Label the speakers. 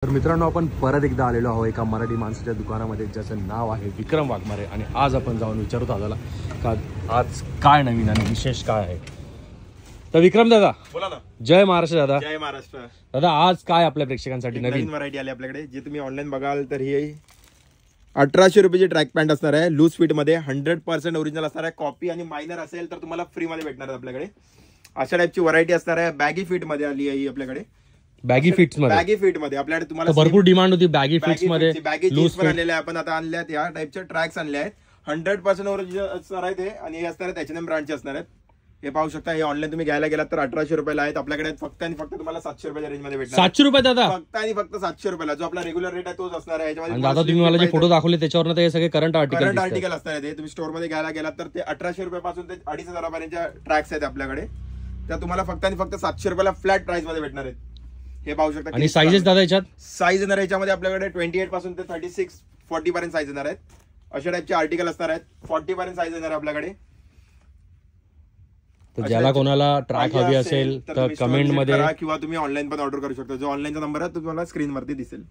Speaker 1: तर मित्रांनो, आपण परत एकदा आलेलो आहोत एका मराठी माणसाच्या दुकानामध्ये ज्याचं नाव आहे विक्रम वाघमारे. आणि आज आपण जाऊन विचारू दादाला का आज काय नवीन आणि विशेष काय आहे. तर विक्रम दादा
Speaker 2: बोला ना.
Speaker 1: जय महाराष्ट्र दादा.
Speaker 2: जय महाराष्ट्र
Speaker 1: दादा, आज काय आपल्या प्रेक्षकांसाठी
Speaker 2: नवीन
Speaker 1: नवीन
Speaker 2: व्हरायटी आली आपल्याकडे, जे तुम्ही ऑनलाईन बघाल तर ही 1800 रुपयाची ट्रॅक पॅन्ट असणार आहे. लूज फिट मध्ये 100% ओरिजिनल असणार आहे. कॉपी आणि मायनर असेल तर तुम्हाला फ्री मध्ये भेटणार आहे आपल्याकडे. अशा टाईपची व्हरायटी असणार आहे. बॅगी फिट मध्ये आली आहे ही आपल्याकडे.
Speaker 1: बॅगी फिट्स मध्ये
Speaker 2: बॅगी फिट मध्ये आपल्याकडे तुम्हाला
Speaker 1: भरपूर डिमांड होती बॅगी फिट्स मध्ये.
Speaker 2: बॅगी जीन्स पण आलेल्या आहे. आपण आता आणल्यात या टाईपच्या ट्रॅक्स आणल्या आहेत. 100% ओरिजिनल असणार आहेत हे. आणि हे असणार आहेत H&M ब्रँडचे असणार आहेत. हे पाहू शकता. हे ऑनलाईन तुम्ही घ्यायला गेलात तर 1800 रुपयाला आहेत. आपल्याकडे फक्त आणि फक्त तुम्हाला 700 रुपयाच्या रेंज मध्ये भेटणार.
Speaker 1: 700 रुपये दादा.
Speaker 2: फक्त आणि फक्त 700 रुपयाला. जो आपला रेग्युलर रेट आहे तोच असणार आहे.
Speaker 1: दादा, तुम्ही मला जे फोटो दाखवले त्याच्यावर ते सगळे करंट आर्टिकल
Speaker 2: असणार आहे. तुम्ही स्टोर मध्ये घ्यायला गेलात तर ते 1800 रुपयापासून ते 2500 पर्यंतच्या ट्रॅक्स आहेत आपल्याकडे. त्या तुम्हाला फक्त आणि फक्त 700 रुपयाला फ्लॅट प्राइस मध्ये भेटणार आहेत. हे पाहू शकता.
Speaker 1: आणि साईजेस दादा याच्यात
Speaker 2: साईज येणार याच्यामध्ये आपल्याकडे 28 पासून ते 36-40 पर्यंत साईज येणार आहेत. अशा टाईपचे आर्टिकल असणार आहेत. 40 पर्यंत साईज येणार आहे आपल्याकडे.
Speaker 1: तर ज्याला कोणाला ट्रॅक हवी असेल तर कमेंट मध्ये
Speaker 2: किंवा तुम्ही ऑनलाईन पण ऑर्डर करू शकता. जो ऑनलाईनचा नंबर आहे तो तुम्हाला स्क्रीन वरती दिसेल.